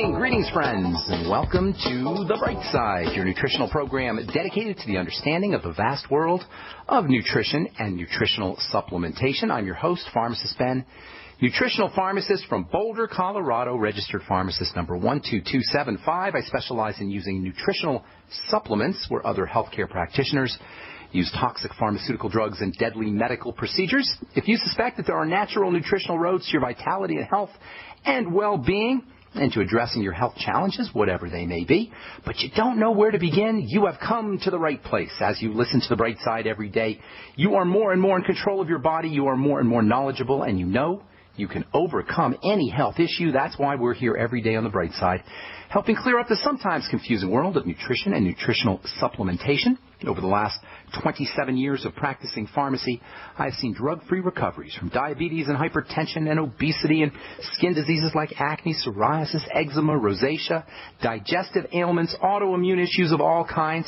morning. Greetings, friends, and welcome to the Brightside, your nutritional program dedicated to the understanding of the vast world of nutrition and nutritional supplementation. I'm your host, Pharmacist Ben, nutritional pharmacist from Boulder, Colorado, registered pharmacist number 12275. I specialize in using nutritional supplements where other healthcare practitioners use toxic pharmaceutical drugs and deadly medical procedures. If you suspect that there are natural nutritional roads to your vitality and health and well-being and to addressing your health challenges, whatever they may be, but you don't know where to begin, you have come to the right place. As you listen to the Bright Side every day, you are more and more in control of your body, you are more and more knowledgeable, and you know you can overcome any health issue. That's why we're here every day on the Bright Side, helping clear up the sometimes confusing world of nutrition and nutritional supplementation. Over the last 27 years of practicing pharmacy, I've seen drug-free recoveries from diabetes and hypertension and obesity and skin diseases like acne, psoriasis, eczema, rosacea, digestive ailments, autoimmune issues of all kinds.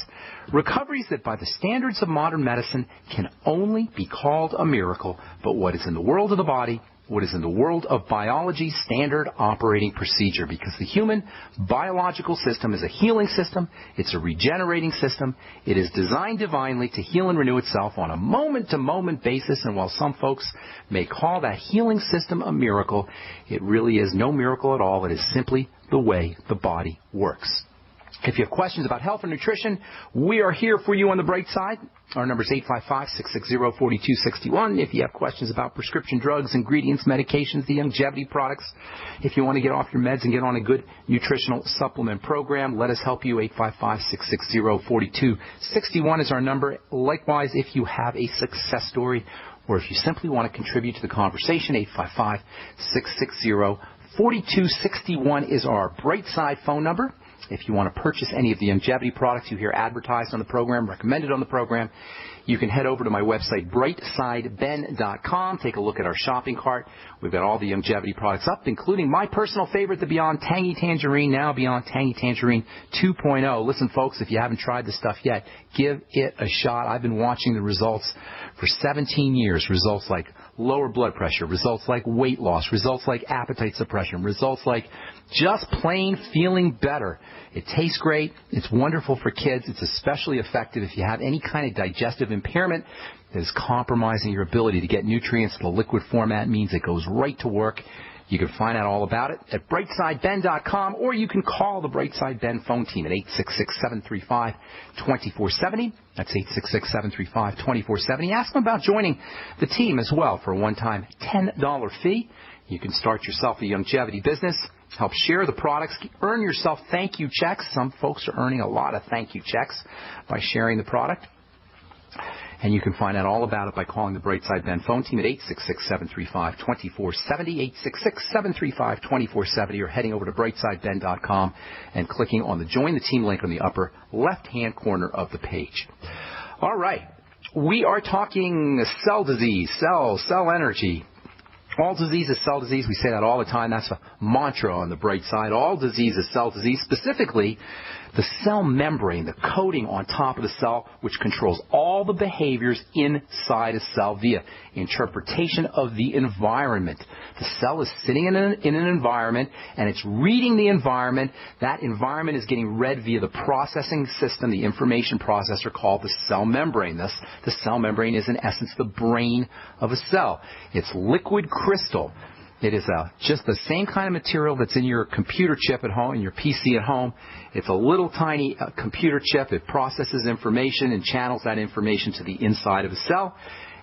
Recoveries that by the standards of modern medicine can only be called a miracle, but what is in the world of the body, what is in the world of biology, standard operating procedure, because the human biological system is a healing system, it's a regenerating system, it is designed divinely to heal and renew itself on a moment-to-moment basis, and while some folks may call that healing system a miracle, it really is no miracle at all. It is simply the way the body works. If you have questions about health or nutrition, we are here for you on the Bright Side. Our number is 855-660-4261. If you have questions about prescription drugs, ingredients, medications, the longevity products, if you want to get off your meds and get on a good nutritional supplement program, let us help you. 855-660-4261 is our number. Likewise, if you have a success story or if you simply want to contribute to the conversation, 855-660-4261 is our Bright Side phone number. If you want to purchase any of the longevity products you hear advertised on the program, recommended on the program, you can head over to my website, brightsideben.com. Take a look at our shopping cart. We've got all the longevity products up, including my personal favorite, the Beyond Tangy Tangerine, now Beyond Tangy Tangerine 2.0. Listen, folks, if you haven't tried this stuff yet, give it a shot. I've been watching the results for 17 years. Results like lower blood pressure, results like weight loss, results like appetite suppression, results like just plain feeling better. It tastes great. It's wonderful for kids. It's especially effective if you have any kind of digestive impairment that is compromising your ability to get nutrients. The liquid format means it goes right to work. You can find out all about it at brightsideben.com, or you can call the Brightside Ben phone team at 866-735-2470. That's 866-735-2470. Ask them about joining the team as well for a one-time $10 fee. You can start yourself a longevity business, help share the products, earn yourself thank you checks. Some folks are earning a lot of thank you checks by sharing the product. And you can find out all about it by calling the Brightside Ben phone team at 866-735-2470, 866-735-2470, or heading over to brightsideben.com and clicking on the Join the Team link on the upper left-hand corner of the page. All right. We are talking cell disease, cell energy. All disease is cell disease. We say that all the time. That's a mantra on the Bright Side. All disease is cell disease, specifically the cell membrane, the coating on top of the cell, which controls all the behaviors inside a cell via interpretation of the environment. The cell is sitting in an environment, and it's reading the environment. That environment is getting read via the processing system, the information processor called the cell membrane. Thus, the cell membrane is, in essence, the brain of a cell. It's liquid crystal. It is just the same kind of material that's in your computer chip at home, in your PC at home. It's a little tiny computer chip. It processes information and channels that information to the inside of a cell.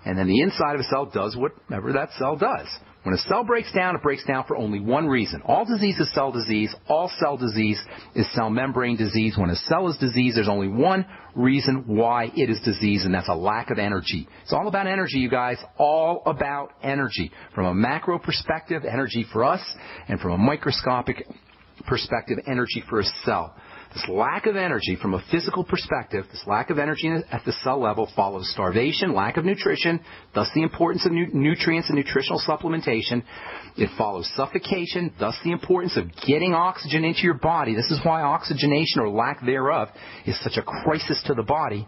And then the inside of a cell does whatever that cell does. When a cell breaks down, it breaks down for only one reason. All disease is cell disease. All cell disease is cell membrane disease. When a cell is diseased, there's only one reason why it is diseased, and that's a lack of energy. It's all about energy, you guys. All about energy. From a macro perspective, energy for us, and from a microscopic perspective, energy for a cell. This lack of energy from a physical perspective, this lack of energy at the cell level follows starvation, lack of nutrition, thus the importance of nutrients and nutritional supplementation. It follows suffocation, thus the importance of getting oxygen into your body. This is why oxygenation or lack thereof is such a crisis to the body.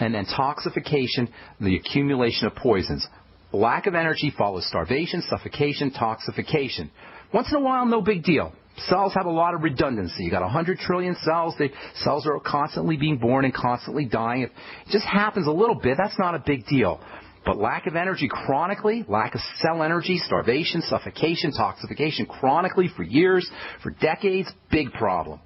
And then toxification, the accumulation of poisons. Lack of energy follows starvation, suffocation, toxification. Once in a while, no big deal. Cells have a lot of redundancy. You got 100 trillion cells. Cells are constantly being born and constantly dying. If it just happens a little bit, that's not a big deal. But lack of energy chronically, lack of cell energy, starvation, suffocation, toxification chronically for years, for decades, big problem.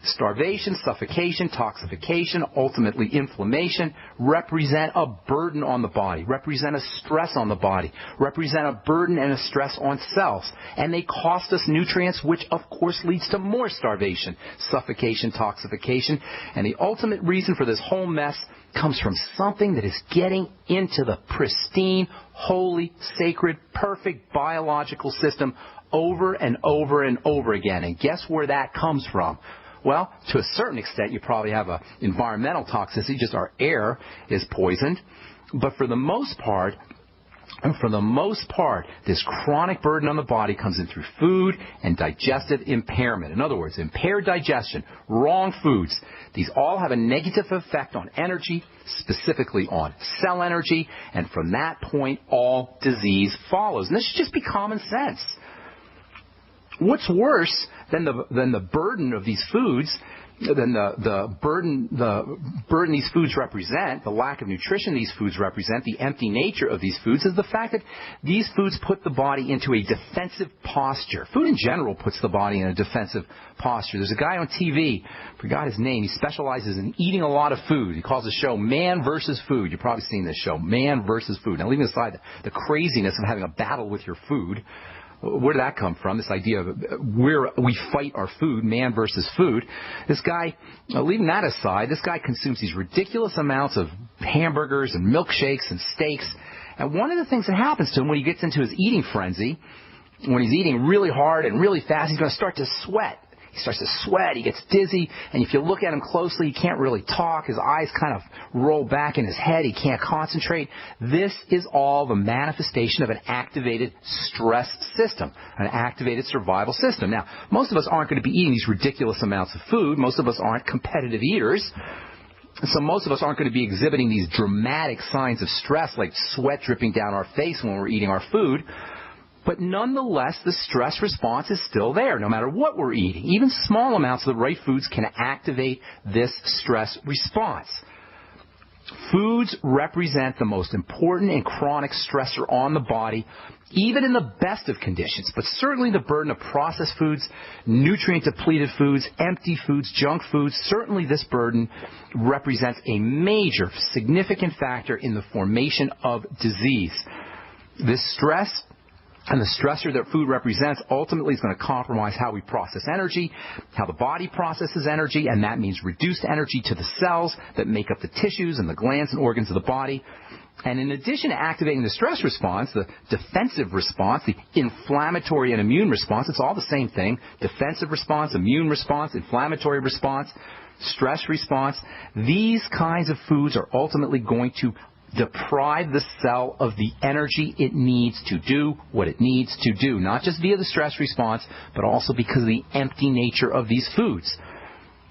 Starvation, suffocation, toxification, ultimately inflammation, represent a burden on the body, represent a stress on the body, represent a burden and a stress on cells. And they cost us nutrients, which of course leads to more starvation, suffocation, toxification. And the ultimate reason for this whole mess comes from something that is getting into the pristine, holy, sacred, perfect biological system over and over and over again. And guess where that comes from? Well, to a certain extent, you probably have an environmental toxicity, just our air is poisoned. But for the most part, this chronic burden on the body comes in through food and digestive impairment. In other words, impaired digestion, wrong foods. These all have a negative effect on energy, specifically on cell energy, and from that point, all disease follows. And this should just be common sense. What's worse than the burden of these foods, than the burden these foods represent, the lack of nutrition these foods represent, the empty nature of these foods, is the fact that these foods put the body into a defensive posture. Food in general puts the body in a defensive posture. There's a guy on TV, forgot his name, he specializes in eating a lot of food. He calls the show Man versus Food. You've probably seen this show, Man versus Food. Now, leaving aside the craziness of having a battle with your food, where did that come from, this idea of where we fight our food, man versus food? This guy, leaving that aside, this guy consumes these ridiculous amounts of hamburgers and milkshakes and steaks. And one of the things that happens to him when he gets into his eating frenzy, when he's eating really hard and really fast, he's going to start to sweat. He starts to sweat, he gets dizzy, and if you look at him closely, he can't really talk. His eyes kind of roll back in his head. He can't concentrate. This is all the manifestation of an activated stress system, an activated survival system. Now, most of us aren't going to be eating these ridiculous amounts of food. Most of us aren't competitive eaters. So most of us aren't going to be exhibiting these dramatic signs of stress like sweat dripping down our face when we're eating our food. But nonetheless, the stress response is still there, no matter what we're eating. Even small amounts of the right foods can activate this stress response. Foods represent the most important and chronic stressor on the body, even in the best of conditions. But certainly the burden of processed foods, nutrient-depleted foods, empty foods, junk foods, certainly this burden represents a major, significant factor in the formation of disease. This stress and the stressor that food represents ultimately is going to compromise how we process energy, how the body processes energy, and that means reduced energy to the cells that make up the tissues and the glands and organs of the body. And in addition to activating the stress response, the defensive response, the inflammatory and immune response, it's all the same thing. Defensive response, immune response, inflammatory response, stress response. These kinds of foods are ultimately going to deprive the cell of the energy it needs to do what it needs to do, not just via the stress response, but also because of the empty nature of these foods.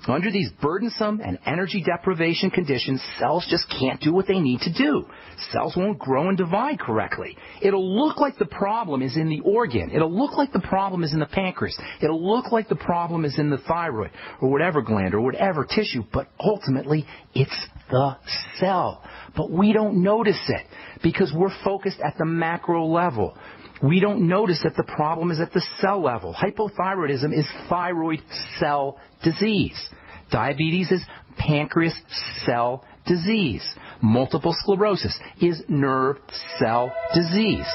Under these burdensome and energy deprivation conditions, cells just can't do what they need to do. Cells won't grow and divide correctly. It'll look like the problem is in the organ. It'll look like the problem is in the pancreas. It'll look like the problem is in the thyroid or whatever gland or whatever tissue, but ultimately it's the cell. But we don't notice it because we're focused at the macro level. We don't notice that the problem is at the cell level. Hypothyroidism is thyroid cell disease. Diabetes is pancreas cell disease. Multiple sclerosis is nerve cell disease.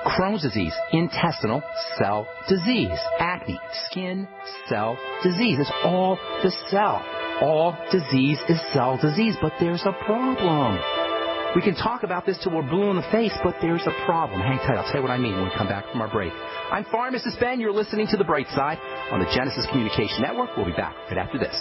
Crohn's disease, intestinal cell disease. Acne, skin cell disease. It's all the cell. All disease is cell disease, but there's a problem. We can talk about this till we're blue in the face, but there's a problem. Hang tight, I'll tell you what I mean when we come back from our break. I'm Pharmacist Ben. You're listening to The Brightside on the Genesis Communication Network. We'll be back right after this.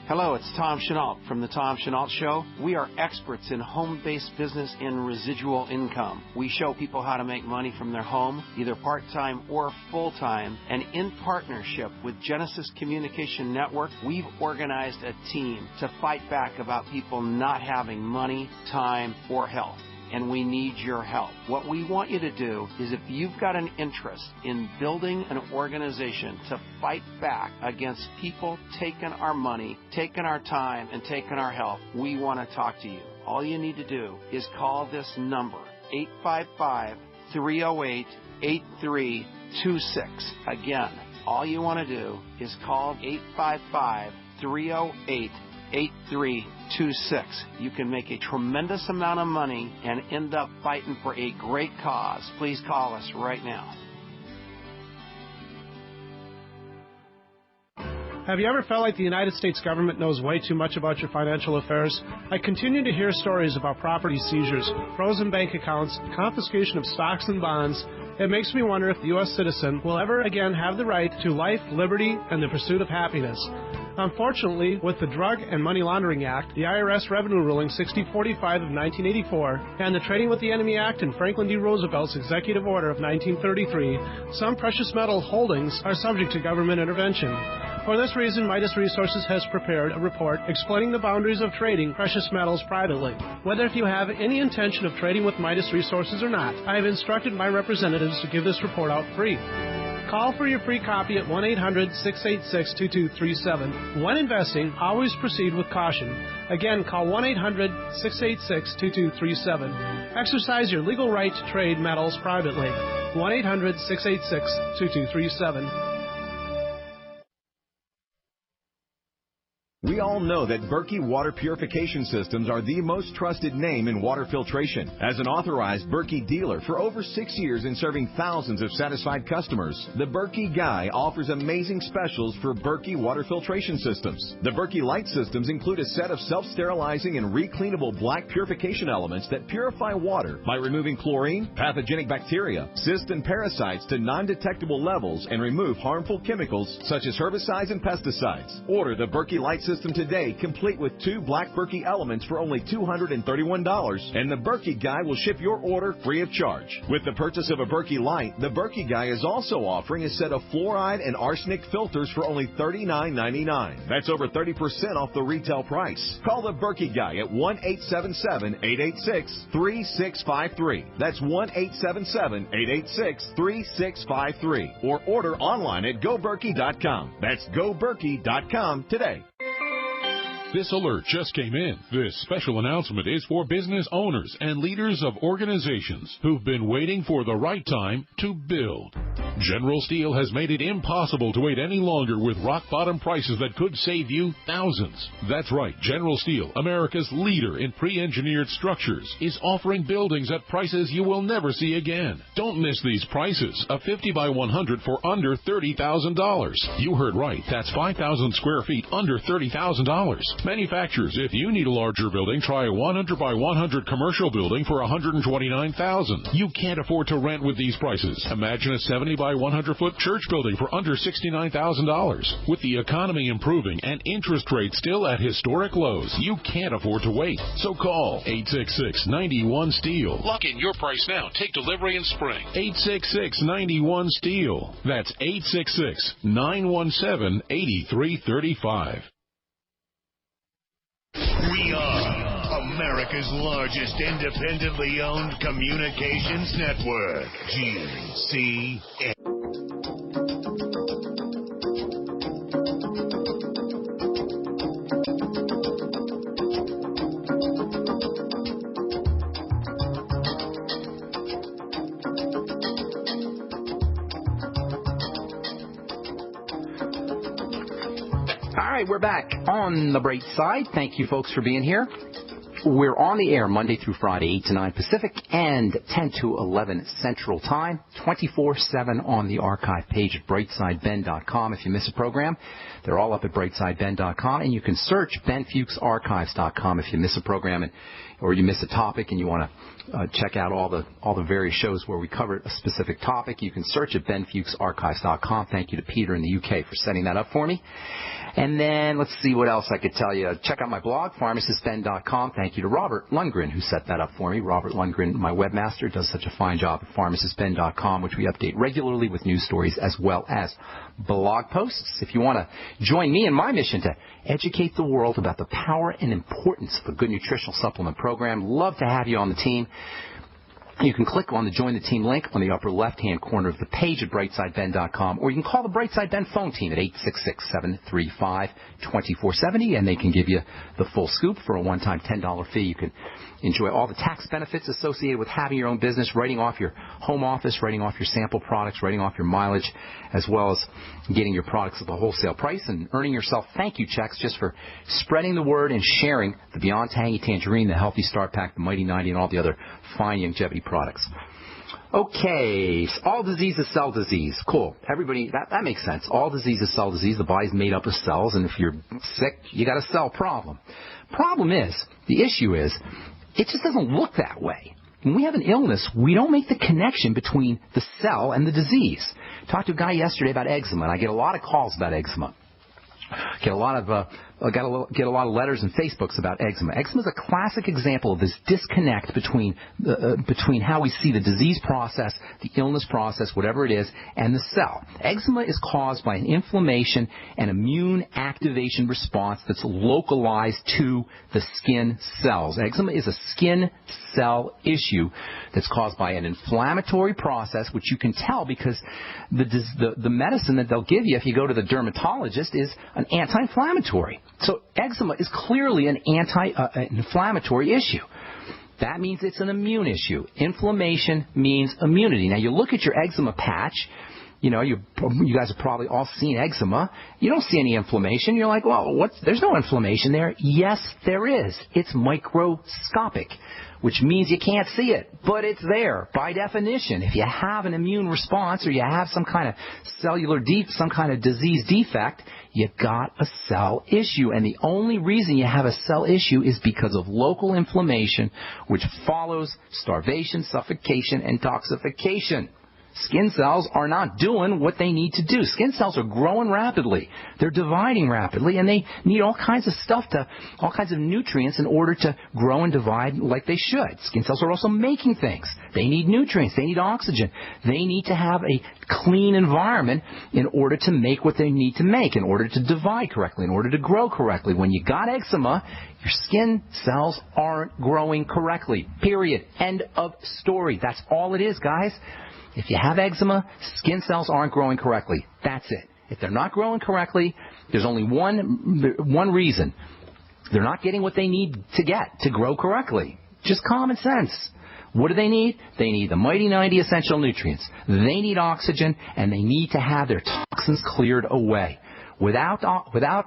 Hello, it's Tom Chenault from The Tom Chenault Show. We are experts in home-based business and residual income. We show people how to make money from their home, either part-time or full-time. And in partnership with Genesis Communication Network, we've organized a team to fight back about people not having money, time, or health. And we need your help. What we want you to do is, if you've got an interest in building an organization to fight back against people taking our money, taking our time, and taking our health, we want to talk to you. All you need to do is call this number, 855-308-8326. Again, all you want to do is call 855-308-8326. You can make a tremendous amount of money and end up fighting for a great cause. Please call us right now. Have you ever felt like the United States government knows way too much about your financial affairs? I continue to hear stories about property seizures, frozen bank accounts, confiscation of stocks and bonds. It makes me wonder if the U.S. citizen will ever again have the right to life, liberty, and the pursuit of happiness. Unfortunately, with the Drug and Money Laundering Act, the IRS Revenue Ruling 6045 of 1984, and the Trading with the Enemy Act and Franklin D. Roosevelt's Executive Order of 1933, some precious metal holdings are subject to government intervention. For this reason, Midas Resources has prepared a report explaining the boundaries of trading precious metals privately. Whether if you have any intention of trading with Midas Resources or not, I have instructed my representatives to give this report out free. Call for your free copy at 1-800-686-2237. When investing, always proceed with caution. Again, call 1-800-686-2237. Exercise your legal right to trade metals privately. 1-800-686-2237. We all know that Berkey Water Purification Systems are the most trusted name in water filtration. As an authorized Berkey dealer for over 6 years and serving thousands of satisfied customers, the Berkey Guy offers amazing specials for Berkey Water Filtration Systems. The Berkey Light Systems include a set of self-sterilizing and recleanable black purification elements that purify water by removing chlorine, pathogenic bacteria, cysts, and parasites to non-detectable levels and remove harmful chemicals such as herbicides and pesticides. Order the Berkey Light System today, complete with 2 black Berkey elements for only $231, and the Berkey Guy will ship your order free of charge. With the purchase of a Berkey Light, the Berkey Guy is also offering a set of fluoride and arsenic filters for only $39.99. That's over 30% off the retail price. Call the Berkey Guy at 1-877-886-3653. That's 1-877-886-3653. Or order online at GoBerkey.com. That's GoBerkey.com today. This alert just came in. This special announcement is for business owners and leaders of organizations who've been waiting for the right time to build. General Steel has made it impossible to wait any longer with rock-bottom prices that could save you thousands. That's right. General Steel, America's leader in pre-engineered structures, is offering buildings at prices you will never see again. Don't miss these prices. A 50 by 100 for under $30,000. You heard right. That's 5,000 square feet under $30,000. Manufacturers, if you need a larger building, try a 100 by 100 commercial building for $129,000. You can't afford to rent with these prices. Imagine a 70 by 100 foot church building for under $69,000. With the economy improving and interest rates still at historic lows, you can't afford to wait. So call 866-91-STEEL. Lock in your price now. Take delivery in spring. 866-91-STEEL. That's 866-917-8335. We are America's largest independently owned communications network, GCN. All right, we're back on the Brightside. Thank you, folks, for being here. We're on the air Monday through Friday, 8 to 9 Pacific and 10 to 11 Central Time, 24/7 on the archive page at brightsideben.com. If you miss a program, they're all up at brightsideben.com, and you can search benfuchsarchives.com if you miss a program or you miss a topic and you want to check out all the various shows where we cover a specific topic. You can search at benfuchsarchives.com. Thank you to Peter in the UK for setting that up for me. And then let's see what else I could tell you. Check out my blog, pharmacistben.com. Thank you to Robert Lundgren, who set that up for me. Robert Lundgren, my webmaster, does such a fine job at pharmacistben.com, which we update regularly with news stories as well as blog posts. If you want to join me in my mission to educate the world about the power and importance of a good nutritional supplement program, love to have you on the team. You can click on the Join the Team link on the upper left-hand corner of the page at brightsideben.com, or you can call the Brightside Ben phone team at 866-735-2470, and they can give you the full scoop for a one-time $10 fee. You can enjoy all the tax benefits associated with having your own business, writing off your home office, writing off your sample products, writing off your mileage, as well as getting your products at the wholesale price and earning yourself thank you checks just for spreading the word and sharing the Beyond Tangy Tangerine, the Healthy Start Pack, the Mighty 90, and all the other fine longevity products. Okay, all disease is cell disease. Cool. Everybody, that makes sense. All disease is cell disease. The body's made up of cells, and if you're sick, you got a cell problem. The issue is, it just doesn't look that way. When we have an illness, we don't make the connection between the cell and the disease. Talked to a guy yesterday about eczema, and I get a lot of calls about eczema. Get a lot of letters and Facebooks about eczema. Eczema is a classic example of this disconnect between how we see the disease process, the illness process, whatever it is, and the cell. Eczema is caused by an inflammation and immune activation response that's localized to the skin cells. Eczema is a skin cell issue that's caused by an inflammatory process, which you can tell because the medicine that they'll give you if you go to the dermatologist is an anti-inflammatory. So eczema is clearly an anti-inflammatory issue. That means it's an immune issue. Inflammation means immunity. Now, you look at your eczema patch. You know, you guys have probably all seen eczema. You don't see any inflammation. You're like, well, there's no inflammation there. Yes, there is. It's microscopic, which means you can't see it, but it's there by definition. If you have an immune response or you have some kind of some kind of disease defect, you got a cell issue. And the only reason you have a cell issue is because of local inflammation, which follows starvation, suffocation, and toxification. Skin cells are not doing what they need to do. Skin cells are growing rapidly. They're dividing rapidly, and they need all kinds of all kinds of nutrients in order to grow and divide like they should. Skin cells are also making things. They need nutrients. They need oxygen. They need to have a clean environment in order to make what they need to make, in order to divide correctly, in order to grow correctly. When you got eczema, your skin cells aren't growing correctly. Period. End of story. That's all it is, guys. If you have eczema, skin cells aren't growing correctly. That's it. If they're not growing correctly, there's only one reason. They're not getting what they need to get to grow correctly. Just common sense. What do they need? They need the Mighty 90 essential nutrients. They need oxygen, and they need to have their toxins cleared away. Without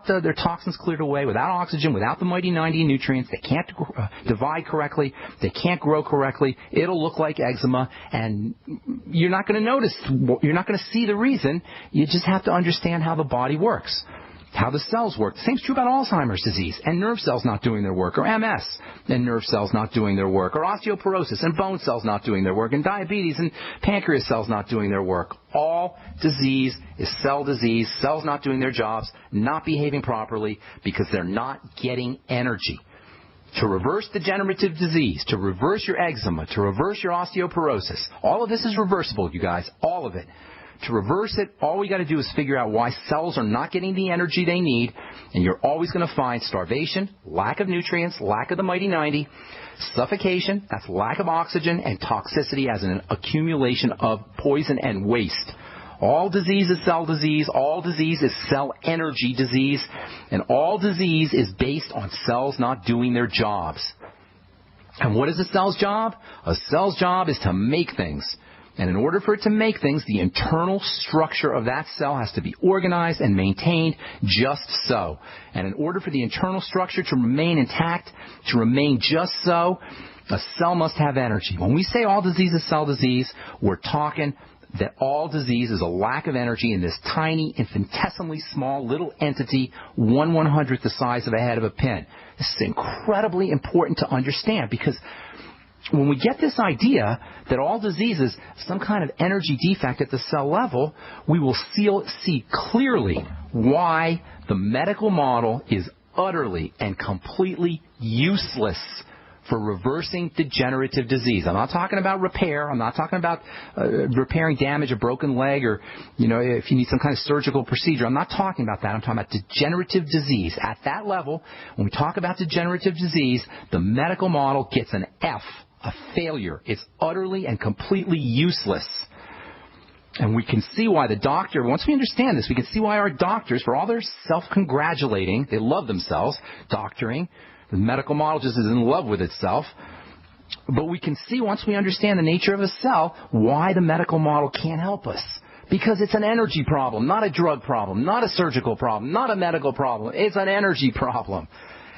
their toxins cleared away, without oxygen, without the Mighty 90 nutrients, they can't divide correctly, they can't grow correctly. It'll look like eczema, and you're not going to notice, you're not going to see the reason. You just have to understand how the body works, how the cells work. The same's true about Alzheimer's disease and nerve cells not doing their work, or MS and nerve cells not doing their work, or osteoporosis and bone cells not doing their work, and diabetes and pancreas cells not doing their work. All disease is cell disease, cells not doing their jobs, not behaving properly because they're not getting energy. To reverse degenerative disease, to reverse your eczema, to reverse your osteoporosis, all of this is reversible, you guys, all of it. To reverse it, all we got to do is figure out why cells are not getting the energy they need, and you're always going to find starvation, lack of nutrients, lack of the Mighty 90, suffocation, that's lack of oxygen, and toxicity as an accumulation of poison and waste. All disease is cell disease, all disease is cell energy disease, and all disease is based on cells not doing their jobs. And what is a cell's job? A cell's job is to make things. And in order for it to make things, the internal structure of that cell has to be organized and maintained just so. And in order for the internal structure to remain intact, to remain just so, a cell must have energy. When we say all disease is cell disease, we're talking that all disease is a lack of energy in this tiny, infinitesimally small little entity, 1/100th the size of a head of a pin. This is incredibly important to understand, because when we get this idea that all disease is some kind of energy defect at the cell level, we will see clearly why the medical model is utterly and completely useless for reversing degenerative disease. I'm not talking about repair. I'm not talking about repairing damage, a broken leg, or, if you need some kind of surgical procedure. I'm not talking about that. I'm talking about degenerative disease. At that level, when we talk about degenerative disease, the medical model gets an F, a failure. It's utterly and completely useless. And we can see why the doctor, once we understand this, we can see why our doctors, for all their self-congratulating, they love themselves, doctoring, the medical model just is in love with itself. But we can see, once we understand the nature of a cell, why the medical model can't help us. Because it's an energy problem, not a drug problem, not a surgical problem, not a medical problem. It's an energy problem.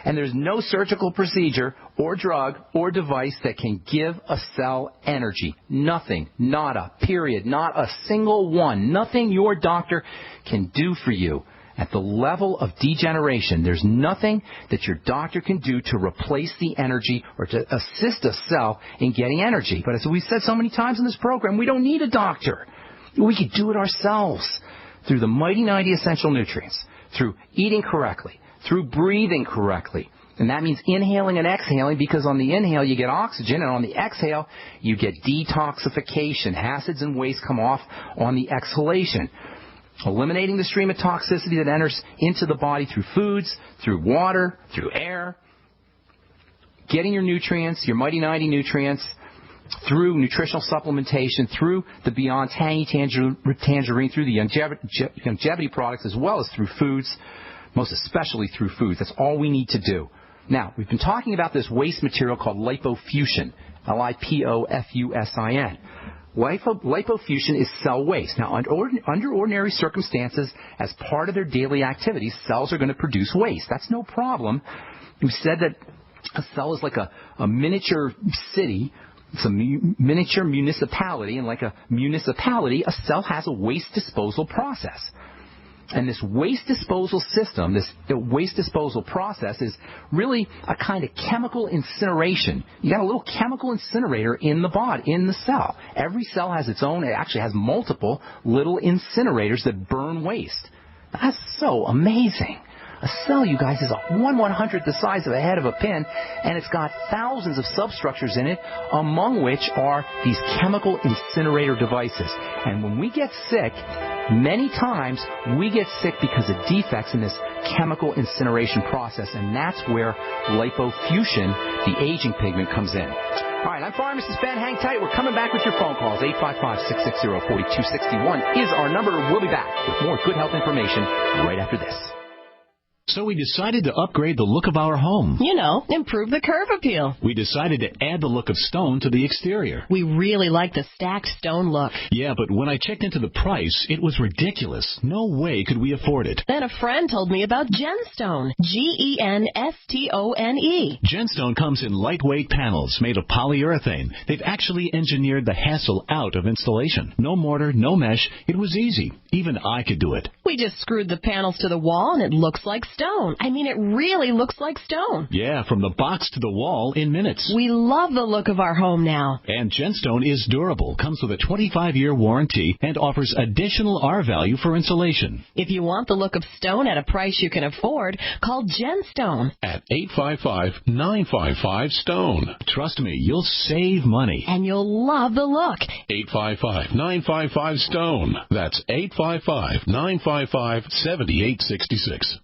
And there's no surgical procedure or drug or device that can give a cell energy. Nothing. Nada. Period. Not a single one. Nothing your doctor can do for you. At the level of degeneration, there's nothing that your doctor can do to replace the energy or to assist a cell in getting energy. But as we said so many times in this program, we don't need a doctor. We can do it ourselves through the mighty 90 essential nutrients, through eating correctly, through breathing correctly. And that means inhaling and exhaling, because on the inhale you get oxygen, and on the exhale you get detoxification. Acids and waste come off on the exhalation. Eliminating the stream of toxicity that enters into the body through foods, through water, through air. Getting your nutrients, your mighty 90 nutrients, through nutritional supplementation, through the Beyond Tangy Tangerine, through the longevity products, as well as through foods, most especially through foods. That's all we need to do. Now, we've been talking about this waste material called lipofusin, Lipofusin. Lipofusin is cell waste. Now, under ordinary circumstances, as part of their daily activities, cells are going to produce waste. That's no problem. We said that a cell is like a miniature city. It's a miniature municipality, and like a municipality, a cell has a waste disposal process. And this waste disposal system, the waste disposal process, is really a kind of chemical incineration. You got a little chemical incinerator in the body, in the cell. Every cell has its own. It actually has multiple little incinerators that burn waste. That's so amazing. A cell, you guys, is 1/100th the size of a head of a pin, and it's got thousands of substructures in it, among which are these chemical incinerator devices. And when we get sick, many times we get sick because of defects in this chemical incineration process, and that's where lipofusin, the aging pigment, comes in. All right, I'm Pharmacist Ben. Hang tight. We're coming back with your phone calls. 855-660-4261 is our number. We'll be back with more good health information right after this. So we decided to upgrade the look of our home. You know, improve the curve appeal. We decided to add the look of stone to the exterior. We really like the stacked stone look. Yeah, but when I checked into the price, it was ridiculous. No way could we afford it. Then a friend told me about Genstone. Genstone. Genstone comes in lightweight panels made of polyurethane. They've actually engineered the hassle out of installation. No mortar, no mesh. It was easy. Even I could do it. We just screwed the panels to the wall and it looks like stone. I mean, it really looks like stone. Yeah, from the box to the wall in minutes. We love the look of our home now. And Genstone is durable, comes with a 25-year warranty, and offers additional R value for insulation. If you want the look of stone at a price you can afford, call Genstone at 855-955-STONE. Trust me, you'll save money. And you'll love the look. 855-955-STONE. That's 855-955-7866.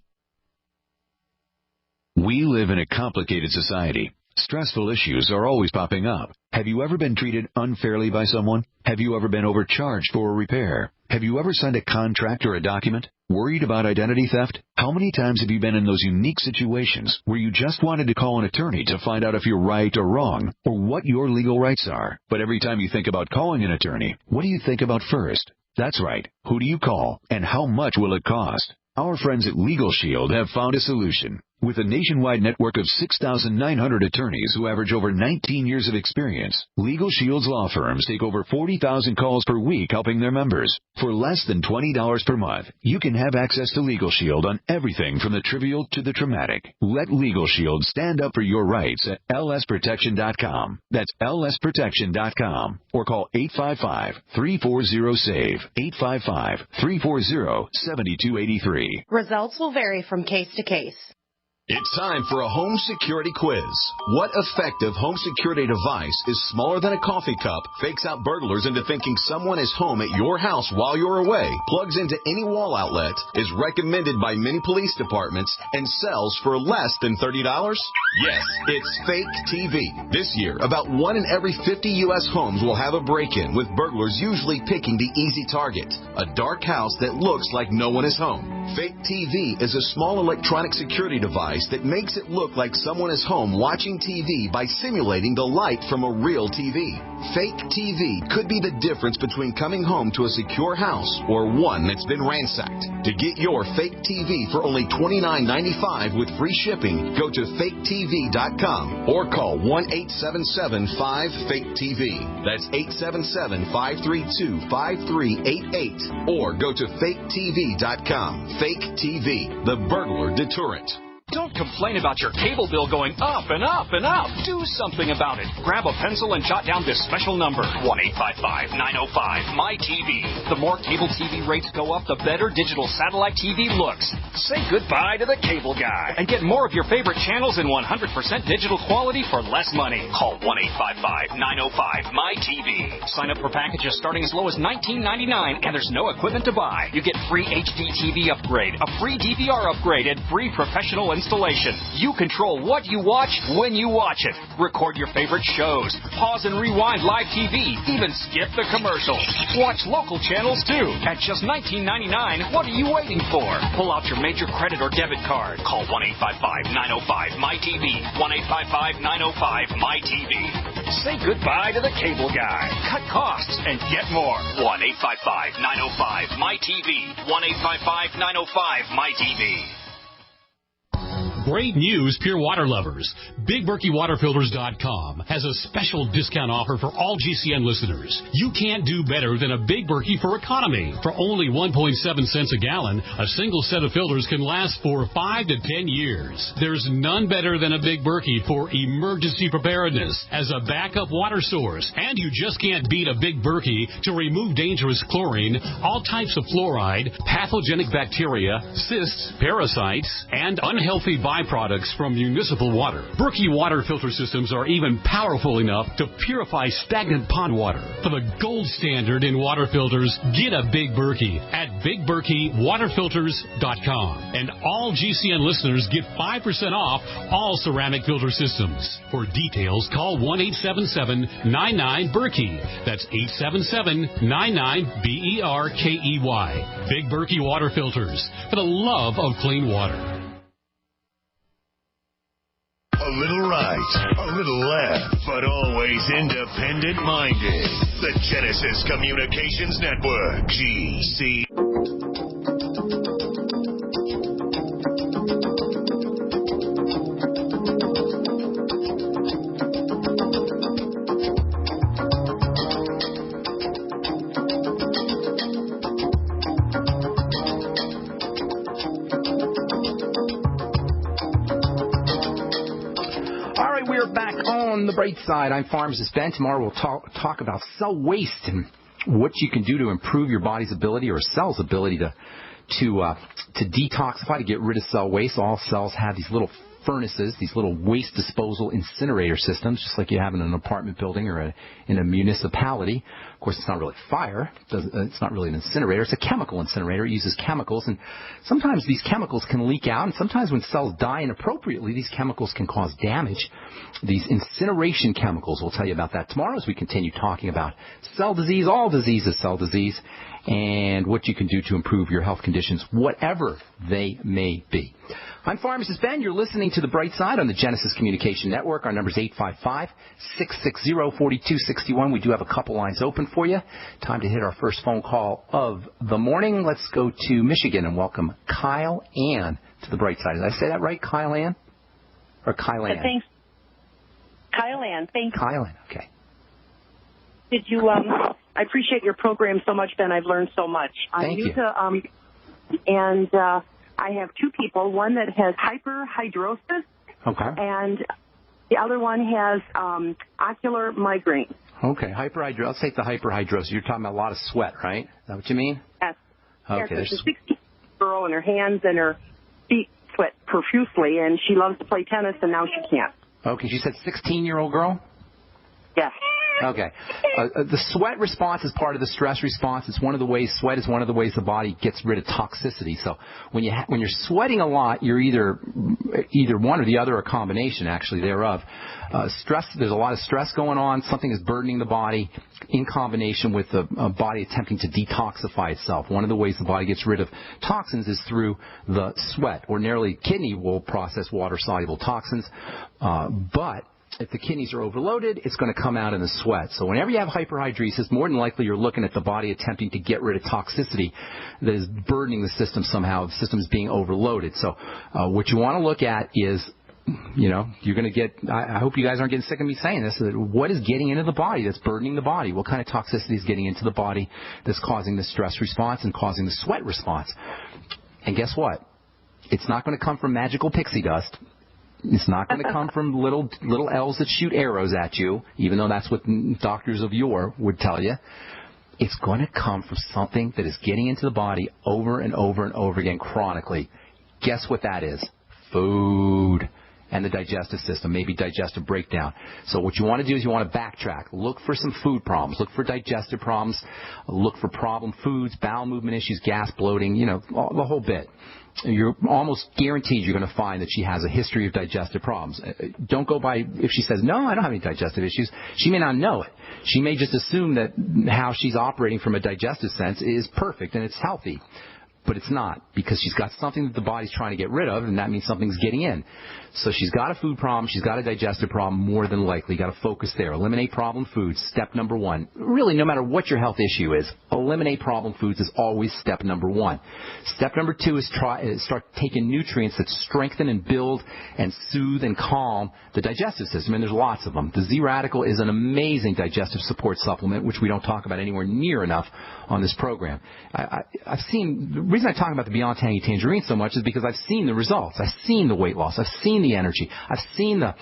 We live in a complicated society. Stressful issues are always popping up. Have you ever been treated unfairly by someone? Have you ever been overcharged for a repair? Have you ever signed a contract or a document? Worried about identity theft? How many times have you been in those unique situations where you just wanted to call an attorney to find out if you're right or wrong, or what your legal rights are? But every time you think about calling an attorney, what do you think about first? That's right. Who do you call, and how much will it cost? Our friends at Legal Shield have found a solution. With a nationwide network of 6,900 attorneys who average over 19 years of experience, Legal Shield's law firms take over 40,000 calls per week helping their members. For less than $20 per month, you can have access to Legal Shield on everything from the trivial to the traumatic. Let Legal Shield stand up for your rights at lsprotection.com. That's lsprotection.com. Or call 855-340-SAVE, 855-340-7283. Results will vary from case to case. It's time for a home security quiz. What effective home security device is smaller than a coffee cup, fakes out burglars into thinking someone is home at your house while you're away, plugs into any wall outlet, is recommended by many police departments, and sells for less than $30? Yes, it's Fake TV. This year, about 1 in every 50 U.S. homes will have a break-in, with burglars usually picking the easy target, a dark house that looks like no one is home. Fake TV is a small electronic security device that makes it look like someone is home watching TV by simulating the light from a real TV. Fake TV could be the difference between coming home to a secure house or one that's been ransacked. To get your Fake TV for only $29.95 with free shipping, go to faketv.com or call 1-877-5-FAKE-TV. That's 877-532-5388 or go to faketv.com. Fake TV, the burglar deterrent. Don't complain about your cable bill going up and up and up. Do something about it. Grab a pencil and jot down this special number, 1-855-905-MY-TV. The more cable TV rates go up, the better digital satellite TV looks. Say goodbye to the cable guy and get more of your favorite channels in 100% digital quality for less money. Call 1-855-905-MY-TV. Sign up for packages starting as low as $19.99, and there's no equipment to buy. You get free HD TV upgrade, a free DVR upgrade, and free professional installation. You control what you watch when you watch it. Record your favorite shows. Pause and rewind live TV. Even skip the commercials. Watch local channels too. At just $19.99, what are you waiting for? Pull out your major credit or debit card. Call 1-855-905-MY-TV. 1-855-905-MY-TV. Say goodbye to the cable guy. Cut costs and get more. 1-855-905-MY-TV. 1-855-905-MY-TV. Great news, pure water lovers. BigBerkeyWaterFilters.com has a special discount offer for all GCN listeners. You can't do better than a Big Berkey for economy. For only 1.7 cents a gallon, a single set of filters can last for 5 to 10 years. There's none better than a Big Berkey for emergency preparedness as a backup water source. And you just can't beat a Big Berkey to remove dangerous chlorine, all types of fluoride, pathogenic bacteria, cysts, parasites, and unhealthy byproducts from municipal water. Berkey water filter systems are even powerful enough to purify stagnant pond water. For the gold standard in water filters, get a Big Berkey at BigBerkeyWaterFilters.com. And all GCN listeners get 5% off all ceramic filter systems. For details, call 1-877-99-BERKEY. That's 877-99-BERKEY. Big Berkey Water Filters, for the love of clean water. A little right, a little left, but always independent-minded. The Genesis Communications Network, GC. On the Brightside, I'm Pharmacist Ben. Tomorrow we'll talk about cell waste and what you can do to improve your body's ability or a cell's ability to detoxify, to get rid of cell waste. All cells have these little furnaces, these little waste disposal incinerator systems, just like you have in an apartment building or in a municipality. Of course, it's not really fire. It's not really an incinerator. It's a chemical incinerator. It uses chemicals, and sometimes these chemicals can leak out, and sometimes when cells die inappropriately, these chemicals can cause damage. These incineration chemicals, we'll tell you about that tomorrow as we continue talking about cell disease. All disease is cell disease, and what you can do to improve your health conditions, whatever they may be. I'm Pharmacist Ben. You're listening to The Bright Side on the Genesis Communication Network. Our number is 855-660-4261. We do have a couple lines open for you. Time to hit our first phone call of the morning. Let's go to Michigan and welcome Kyle Ann to The Bright Side. Did I say that right, Kyle Ann? Or Kyle Ann? Thanks. Kyle Ann, thank you. Kyle Ann, okay. Did you, I appreciate your program so much, Ben. I've learned so much. Thank you. I have two people, one that has hyperhidrosis, okay, and the other one has ocular migraine. Okay, hyperhidrosis. Let's take the hyperhidrosis. You're talking about a lot of sweat, right? Is that what you mean? Yes. Okay. There's a 16-year-old girl, and her hands and her feet sweat profusely, and she loves to play tennis, and now she can't. Okay, she said 16-year-old girl? Yes. Okay. The sweat response is part of the stress response. It's one of the ways, sweat is one of the ways the body gets rid of toxicity. So when you're sweating a lot, you're either one or the other, or a combination, actually, thereof. Stress, there's a lot of stress going on. Something is burdening the body in combination with the body attempting to detoxify itself. One of the ways the body gets rid of toxins is through the sweat. Ordinarily, kidney will process water-soluble toxins, but if the kidneys are overloaded, it's going to come out in the sweat. So whenever you have hyperhidrosis, more than likely you're looking at the body attempting to get rid of toxicity that is burdening the system somehow. The system is being overloaded. So what you want to look at is, you're going to get, I hope you guys aren't getting sick of me saying this, what is getting into the body that's burdening the body? What kind of toxicity is getting into the body that's causing the stress response and causing the sweat response? And guess what? It's not going to come from magical pixie dust. It's not going to come from little elves that shoot arrows at you, even though that's what doctors of yore would tell you. It's going to come from something that is getting into the body over and over and over again chronically. Guess what that is? Food. And the digestive system, maybe digestive breakdown. So what you want to do is you want to backtrack. Look for some food problems. Look for digestive problems. Look for problem foods, bowel movement issues, gas, bloating, the whole bit. You're almost guaranteed you're going to find that she has a history of digestive problems. Don't go by, if she says, no, I don't have any digestive issues, she may not know it. She may just assume that how she's operating from a digestive sense is perfect and it's healthy. But it's not, because she's got something that the body's trying to get rid of, and that means something's getting in. So she's got a food problem, she's got a digestive problem, more than likely. Got to focus there. Eliminate problem foods, step number one. Really, no matter what your health issue is, eliminate problem foods is always step number one. Step number two is start taking nutrients that strengthen and build and soothe and calm the digestive system, and there's lots of them. The Z-Radical is an amazing digestive support supplement, which we don't talk about anywhere near enough on this program. I've seen, the reason I talk about the Beyond Tangy Tangerine so much is because I've seen the results. I've seen the weight loss. I've seen the energy. I've seen the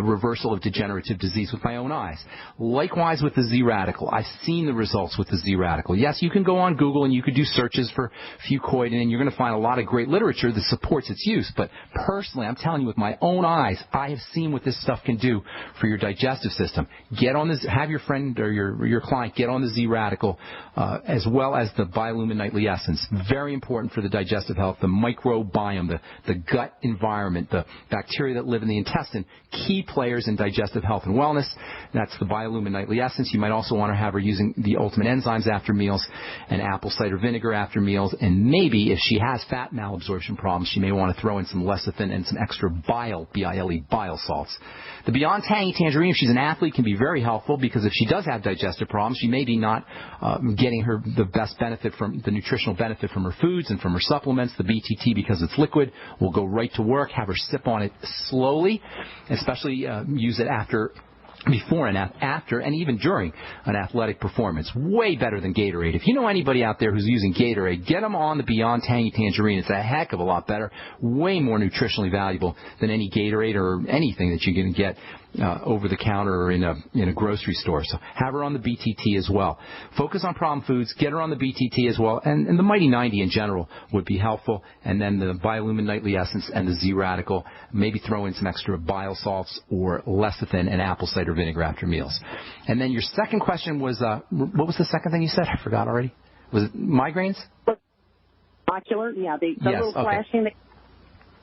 reversal of degenerative disease with my own eyes. Likewise with the Z-Radical. I've seen the results with the Z-Radical. Yes, you can go on Google and you could do searches for fucoid, and you're going to find a lot of great literature that supports its use. But personally, I'm telling you with my own eyes, I have seen what this stuff can do for your digestive system. Get on this, have your friend or your client get on the Z-Radical, as well as the Biolumin Nightly Essence. Very important for the digestive health, the microbiome, the gut environment, the bacteria that live in the intestine, key players in digestive health and wellness. That's the Biolumin Nightly Essence. You might also want to have her using the Ultimate Enzymes after meals and apple cider vinegar after meals. And maybe if she has fat malabsorption problems, she may want to throw in some lecithin and some extra bile, B-I-L-E, bile salts. The Beyond Tangy Tangerine, if she's an athlete, can be very helpful, because if she does have digestive problems, she may be not getting the best benefit from the nutritional benefit from her foods and from her supplements. The BTT, because it's liquid, will go right to work. Have her sip on it slowly, especially use it before and after, and even during an athletic performance. Way better than Gatorade. If you know anybody out there who's using Gatorade, get them on the Beyond Tangy Tangerine. It's a heck of a lot better, way more nutritionally valuable than any Gatorade or anything that you're going to get over the counter or in a grocery store. So have her on the BTT as well. Focus on problem foods. Get her on the BTT as well. And the Mighty 90 in general would be helpful. And then the Biolumin Nightly Essence and the Z Radical. Maybe throw in some extra bile salts or lecithin and apple cider vinegar after meals. And then your second question was, what was the second thing you said? I forgot already. Was it migraines? Ocular, yeah. The yes, little flashing.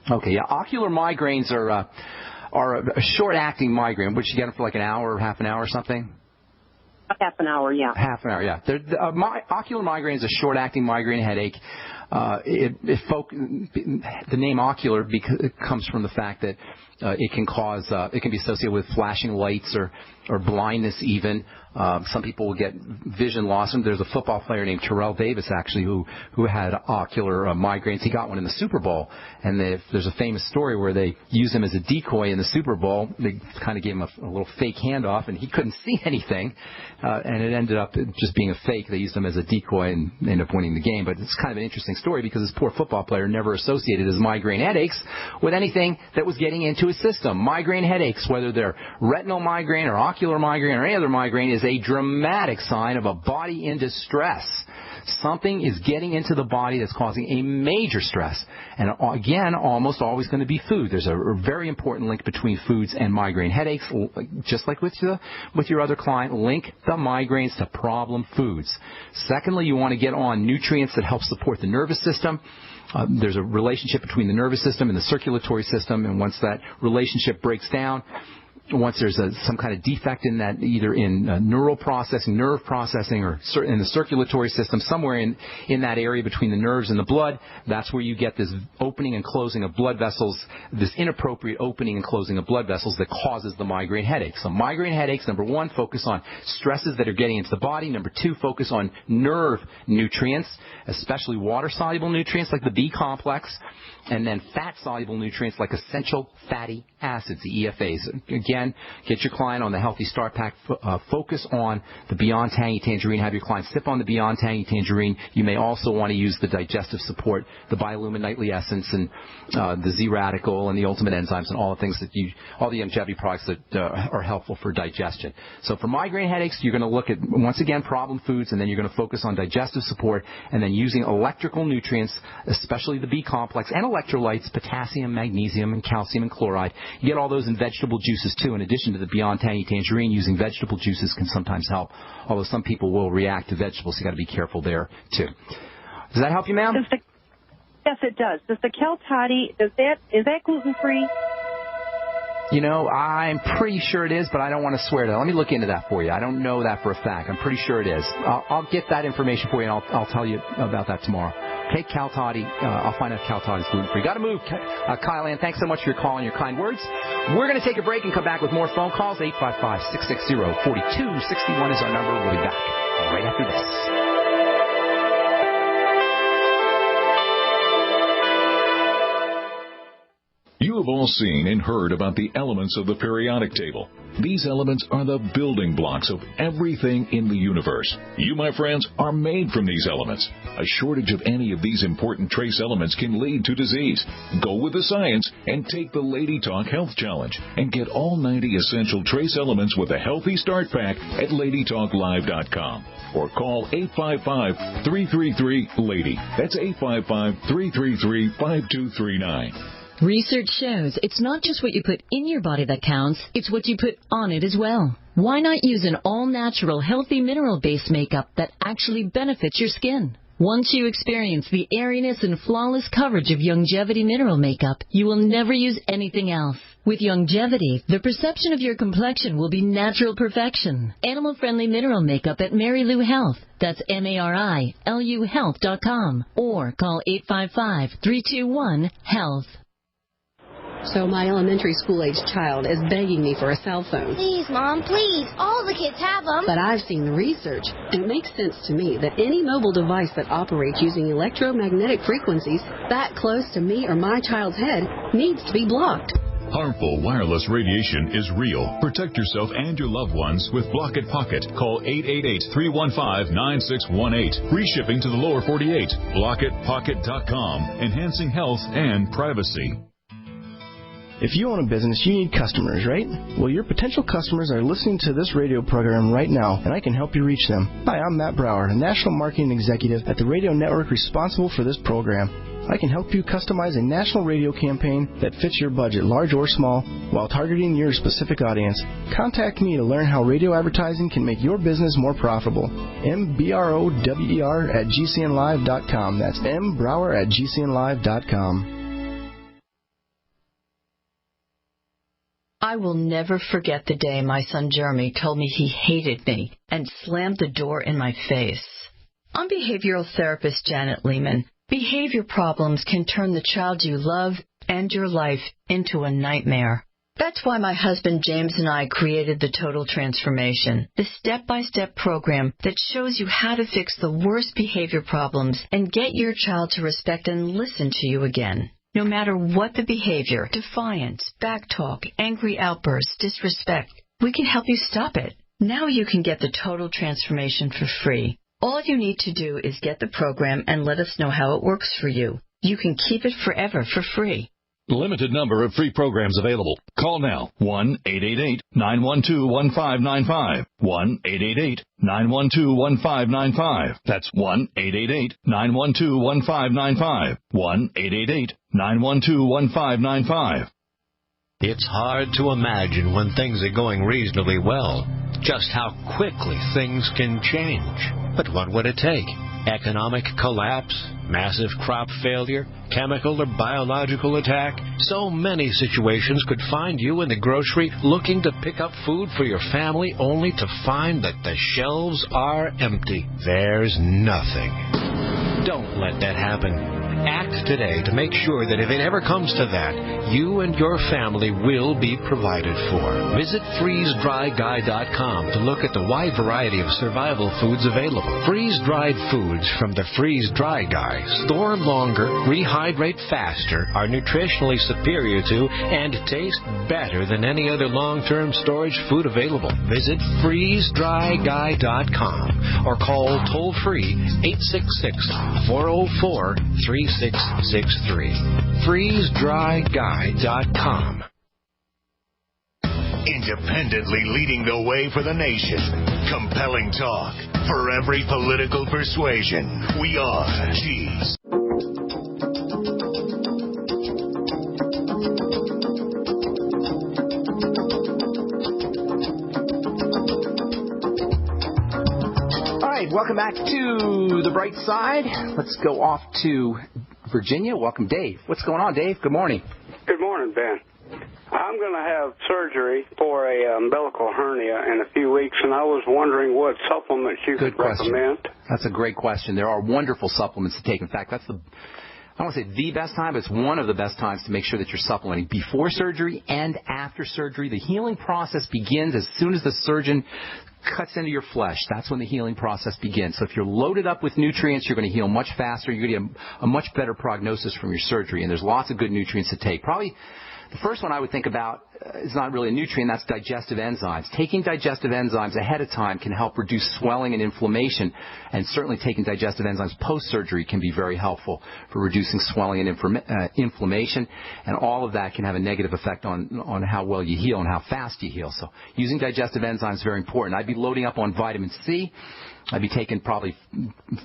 Okay, yeah. Ocular migraines are a short-acting migraine. Would you get them for like an hour or half an hour or something? Half an hour, yeah. Half an hour, yeah. Ocular migraine is a short-acting migraine headache. The name ocular comes from the fact that it can be associated with flashing lights or blindness even. Some people will get vision loss. And there's a football player named Terrell Davis, actually, who had ocular migraines. He got one in the Super Bowl. And there's a famous story where they used him as a decoy in the Super Bowl. They kind of gave him a little fake handoff, and he couldn't see anything. And it ended up just being a fake. They used him as a decoy and ended up winning the game. But it's kind of an interesting story because this poor football player never associated his migraine headaches with anything that was getting into his system. Migraine headaches, whether they're retinal migraine or ocular migraine or any other migraine, is a dramatic sign of a body in distress. Something is getting into the body that's causing a major stress. And again, almost always going to be food. There's a very important link between foods and migraine headaches. Just like with your other client, link the migraines to problem foods. Secondly, you want to get on nutrients that help support the nervous system. There's a relationship between the nervous system and the circulatory system, and once that relationship breaks down, once there's some kind of defect in that, either in nerve processing, or in the circulatory system, somewhere in that area between the nerves and the blood, that's where you get this opening and closing of blood vessels, this inappropriate opening and closing of blood vessels that causes the migraine headache. So migraine headaches, number one, focus on stresses that are getting into the body. Number two, focus on nerve nutrients, especially water-soluble nutrients like the B complex, and then fat-soluble nutrients like essential fatty acids, the EFAs. Again, get your client on the Healthy Start Pack. Focus on the Beyond Tangy Tangerine. Have your client sip on the Beyond Tangy Tangerine. You may also want to use the digestive support, the Biolumin Nightly Essence, and the Z Radical, and the Ultimate Enzymes, and all the things all the longevity products that are helpful for digestion. So for migraine headaches, you're going to look at, once again, problem foods, and then you're going to focus on digestive support, and then using electrical nutrients, especially the B complex, and electrolytes, potassium, magnesium, and calcium, and chloride. You get all those in vegetable juices, too. In addition to the Beyond Tangy Tangerine, using vegetable juices can sometimes help, although some people will react to vegetables, so you've got to be careful there, too. Does that help you, ma'am? Yes, it does. Does the Kel Toddy, is that gluten-free? You know, I'm pretty sure it is, but I don't want to swear to that. Let me look into that for you. I don't know that for a fact. I'm pretty sure it is. I'll get that information for you, and I'll tell you about that tomorrow. Okay, Cal Toddy. I'll find out if Cal Toddy is gluten-free. Got to move. Kyle Ann, thanks so much for your call and your kind words. We're going to take a break and come back with more phone calls. 855-660-4261 is our number. We'll be back right after this. You have all seen and heard about the elements of the periodic table. These elements are the building blocks of everything in the universe. You, my friends, are made from these elements. A shortage of any of these important trace elements can lead to disease. Go with the science and take the Lady Talk Health Challenge and get all 90 essential trace elements with a Healthy Start Pack at LadyTalkLive.com or call 855-333-LADY. That's 855-333-5239. Research shows it's not just what you put in your body that counts, it's what you put on it as well. Why not use an all-natural, healthy mineral-based makeup that actually benefits your skin? Once you experience the airiness and flawless coverage of Longevity mineral makeup, you will never use anything else. With Longevity, the perception of your complexion will be natural perfection. Animal-friendly mineral makeup at Mary Lou Health. That's MARILU Health.com. Or call 855-321-HEALTH. So my elementary school-aged child is begging me for a cell phone. Please, Mom, please. All the kids have them. But I've seen the research, and it makes sense to me that any mobile device that operates using electromagnetic frequencies that close to me or my child's head needs to be blocked. Harmful wireless radiation is real. Protect yourself and your loved ones with Block It Pocket. Call 888-315-9618. Free shipping to the lower 48. BlockItPocket.com. Enhancing health and privacy. If you own a business, you need customers, right? Well, your potential customers are listening to this radio program right now, and I can help you reach them. Hi, I'm Matt Brower, a National Marketing Executive at the radio network responsible for this program. I can help you customize a national radio campaign that fits your budget, large or small, while targeting your specific audience. Contact me to learn how radio advertising can make your business more profitable. mbrower@gcnlive.com. That's mbrower@gcnlive.com. I will never forget the day my son Jeremy told me he hated me and slammed the door in my face. I'm behavioral therapist Janet Lehman. Behavior problems can turn the child you love and your life into a nightmare. That's why my husband James and I created the Total Transformation, the step-by-step program that shows you how to fix the worst behavior problems and get your child to respect and listen to you again. No matter what the behavior, defiance, backtalk, angry outbursts, disrespect, we can help you stop it. Now you can get the Total Transformation for free. All you need to do is get the program and let us know how it works for you. You can keep it forever for free. Limited number of free programs available. Call now. 1-888-912-1595. 1-888-912-1595. That's 1-888-912-1595. 1-888-912-1595. It's hard to imagine when things are going reasonably well, just how quickly things can change. But what would it take? Economic collapse, massive crop failure, chemical or biological attack? So many situations could find you in the grocery looking to pick up food for your family only to find that the shelves are empty. There's nothing. Don't let that happen. Act today to make sure that if it ever comes to that, you and your family will be provided for. Visit freezedryguy.com to look at the wide variety of survival foods available. Freeze-dried foods from the Freeze Dry Guy store longer, rehydrate faster, are nutritionally superior to, and taste better than any other long-term storage food available. Visit freezedryguy.com or call toll-free 866-404-3663. freezedryguy.com. Independently leading the way for the nation. Compelling talk for every political persuasion. We are G's. All right, welcome back to the Bright Side. Let's go off to Virginia. Welcome, Dave. What's going on, Dave? Good morning. Good morning, Ben. I'm going to have surgery for a umbilical hernia in a few weeks, and I was wondering what supplements you could recommend. That's a great question. There are wonderful supplements to take. In fact, that's I don't want to say the best time, but it's one of the best times to make sure that you're supplementing before surgery and after surgery. The healing process begins as soon as the surgeon cuts into your flesh. That's when the healing process begins. So if you're loaded up with nutrients, you're going to heal much faster. You're going to get a much better prognosis from your surgery. And there's lots of good nutrients to take. Probably the first one I would think about is not really a nutrient, that's digestive enzymes. Taking digestive enzymes ahead of time can help reduce swelling and inflammation, and certainly taking digestive enzymes post-surgery can be very helpful for reducing swelling and inflammation, and all of that can have a negative effect on how well you heal and how fast you heal. So using digestive enzymes is very important. I'd be loading up on vitamin C. I'd be taking probably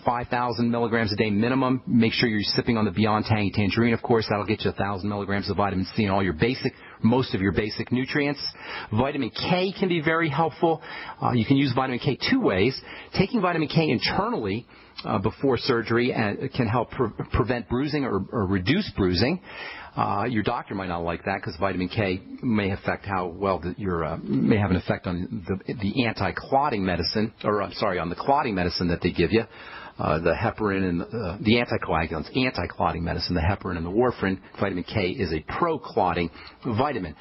5,000 milligrams a day minimum. Make sure you're sipping on the Beyond Tangy Tangerine, of course. That'll get you 1,000 milligrams of vitamin C and all your most of your basic nutrients. Vitamin K can be very helpful. You can use vitamin K two ways. Taking vitamin K internally before surgery can help prevent bruising or reduce bruising. Your doctor might not like that because vitamin K may affect how well may have an effect on the anti-clotting medicine, on the clotting medicine that they give you. The heparin and the anticoagulants, anti-clotting medicine, the heparin and the warfarin. Vitamin K is a pro-clotting vitamin.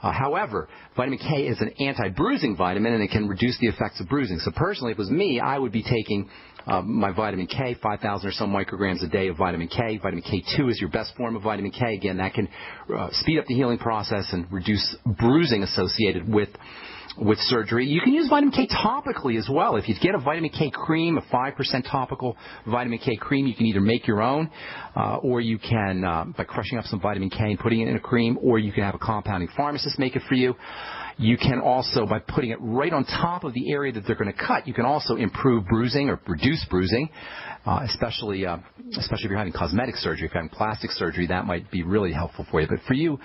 However, vitamin K is an anti-bruising vitamin, and it can reduce the effects of bruising. So personally, if it was me, I would be taking my vitamin K, 5,000 or so micrograms a day of vitamin K. Vitamin K2 is your best form of vitamin K. Again, that can speed up the healing process and reduce bruising associated with with surgery. You can use vitamin K topically as well. If you get a vitamin K cream, a 5% topical vitamin K cream, you can either make your own, or you can, by crushing up some vitamin K and putting it in a cream, or you can have a compounding pharmacist make it for you. You can also, by putting it right on top of the area that they're going to cut, you can also improve bruising or reduce bruising, especially if you're having cosmetic surgery. If you're having plastic surgery, that might be really helpful for you. But for you,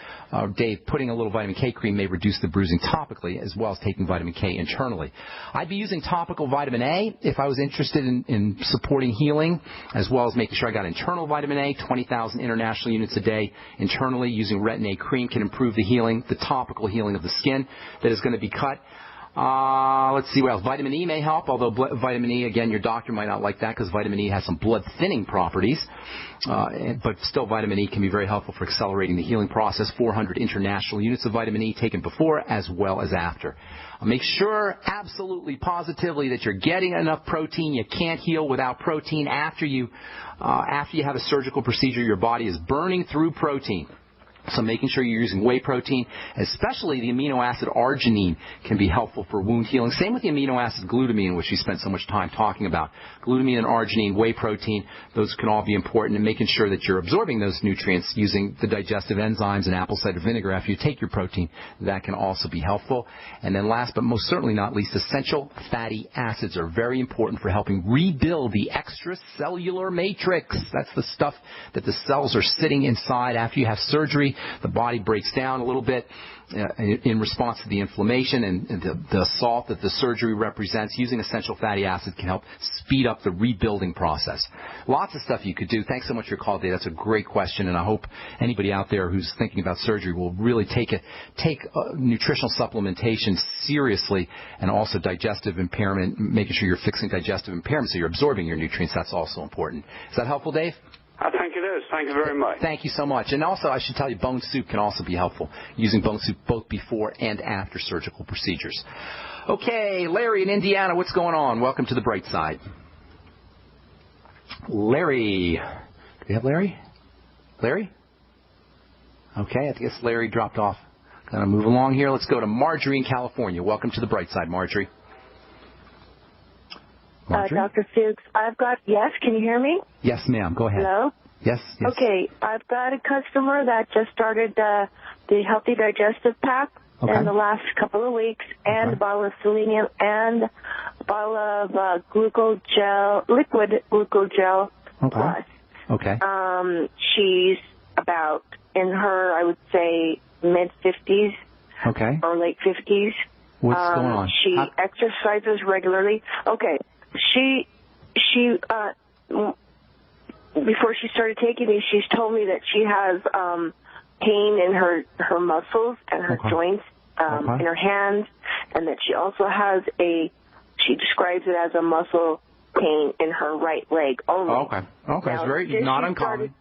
Dave, putting a little vitamin K cream may reduce the bruising topically as well as taking vitamin K internally. I'd be using topical vitamin A if I was interested in supporting healing, as well as making sure I got internal vitamin A, 20,000 international units a day internally. Using Retin A cream can improve the healing, the topical healing of the skin that is going to be cut. Let's see what else. Vitamin E may help, although vitamin E, again, your doctor might not like that because vitamin E has some blood-thinning properties. But still, vitamin E can be very helpful for accelerating the healing process. 400 international units of vitamin E taken before as well as after. Make sure, absolutely, positively, that you're getting enough protein. You can't heal without protein. After you have a surgical procedure, your body is burning through protein. So making sure you're using whey protein, especially the amino acid arginine, can be helpful for wound healing. Same with the amino acid glutamine, which we spent so much time talking about. Glutamine and arginine, whey protein, those can all be important. And making sure that you're absorbing those nutrients using the digestive enzymes and apple cider vinegar after you take your protein, that can also be helpful. And then last but most certainly not least, essential fatty acids are very important for helping rebuild the extracellular matrix. That's the stuff that the cells are sitting inside after you have surgery. The body breaks down a little bit in response to the inflammation and the assault that the surgery represents. Using essential fatty acid can help speed up the rebuilding process. Lots of stuff you could do. Thanks so much for your call, Dave. That's a great question, and I hope anybody out there who's thinking about surgery will really take nutritional supplementation seriously, and also digestive impairment, making sure you're fixing digestive impairment so you're absorbing your nutrients. That's also important. Is that helpful, Dave? I think it is. Thank you very much. Thank you so much. And also, I should tell you, bone soup can also be helpful, using bone soup both before and after surgical procedures. Okay, Larry in Indiana, what's going on? Welcome to the Brightside. Larry. Do we have Larry? Larry? Okay, I guess Larry dropped off. Going to move along here. Let's go to Marjorie in California. Welcome to the Brightside, Marjorie. Dr. Fuchs, yes, can you hear me? Yes, ma'am. Go ahead. Hello? Yes. Okay, I've got a customer that just started the Healthy Digestive Pack in the last couple of weeks, and a bottle of selenium, and a bottle of liquid glucogel plus. Okay. She's about in her, I would say, mid-50s. Okay. Or late 50s. What's going on? She exercises regularly. Okay. She before she started taking these, she's told me that she has pain in her muscles and her joints, in her hands, and that she also has she describes it as a muscle pain in her right leg only. Okay. Now, it's very not uncommon.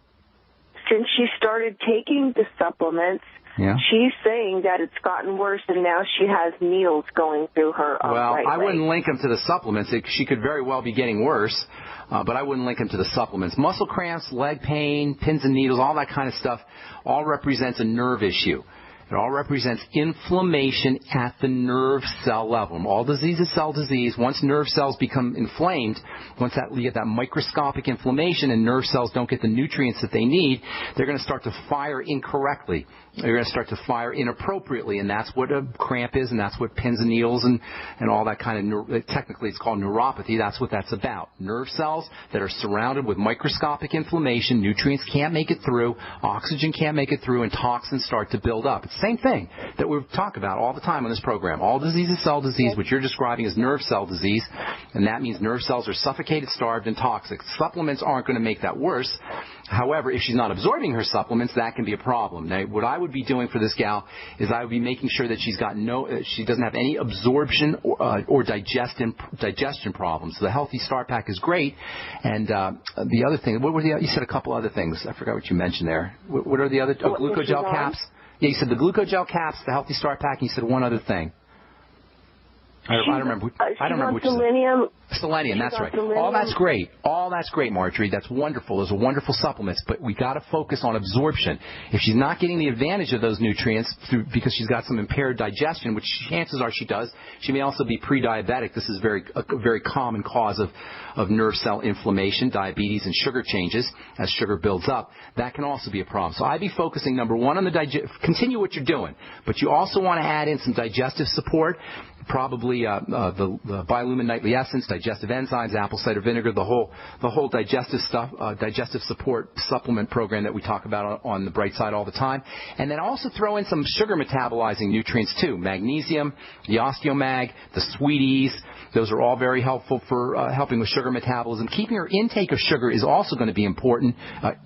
Since she started taking the supplements, she's saying that it's gotten worse, and now she has needles going through her right leg. I wouldn't link them to the supplements. She could very well be getting worse, but I wouldn't link them to the supplements. Muscle cramps, leg pain, pins and needles, all that kind of stuff all represents a nerve issue. It all represents inflammation at the nerve cell level. All disease is cell disease. Once nerve cells become inflamed, you get that microscopic inflammation and nerve cells don't get the nutrients that they need, they're going to start to fire incorrectly. They're going to start to fire inappropriately, and that's what a cramp is, and that's what pins and needles and all that kind of, technically it's called neuropathy. That's what that's about. Nerve cells that are surrounded with microscopic inflammation, nutrients can't make it through, oxygen can't make it through, and toxins start to build up. It's the same thing that we talk about all the time on this program. All disease is cell disease. What you're describing is nerve cell disease, and that means nerve cells are suffocated, starved, and toxic. Supplements aren't going to make that worse. However, if she's not absorbing her supplements, that can be a problem. Now, what I would be doing for this gal is I would be making sure that she doesn't have any absorption or digestion problems. So the Healthy Start Pack is great. And the other thing, you said a couple other things. I forgot what you mentioned there. What are the other? Glucogel caps? Yeah, you said the glucogel caps, the Healthy Start Pack, and you said one other thing. I don't remember. I don't remember which. Selenium, that's right. All that's great. All that's great, Marjorie. That's wonderful. Those are wonderful supplements, but we got to focus on absorption. If she's not getting the advantage of those nutrients because she's got some impaired digestion, which chances are she does, she may also be pre-diabetic. This is a very common cause of nerve cell inflammation, diabetes, and sugar changes as sugar builds up. That can also be a problem. So I'd be focusing, number one, on the continue what you're doing, but you also want to add in some digestive support. Probably the Biolumin Nightly Essence, digestive enzymes, apple cider vinegar, the whole digestive stuff, digestive support supplement program that we talk about on the Brightside all the time. And then also throw in some sugar metabolizing nutrients too, magnesium, the Osteomag, the Sweeties. Those are all very helpful for helping with sugar metabolism. Keeping her intake of sugar is also going to be important.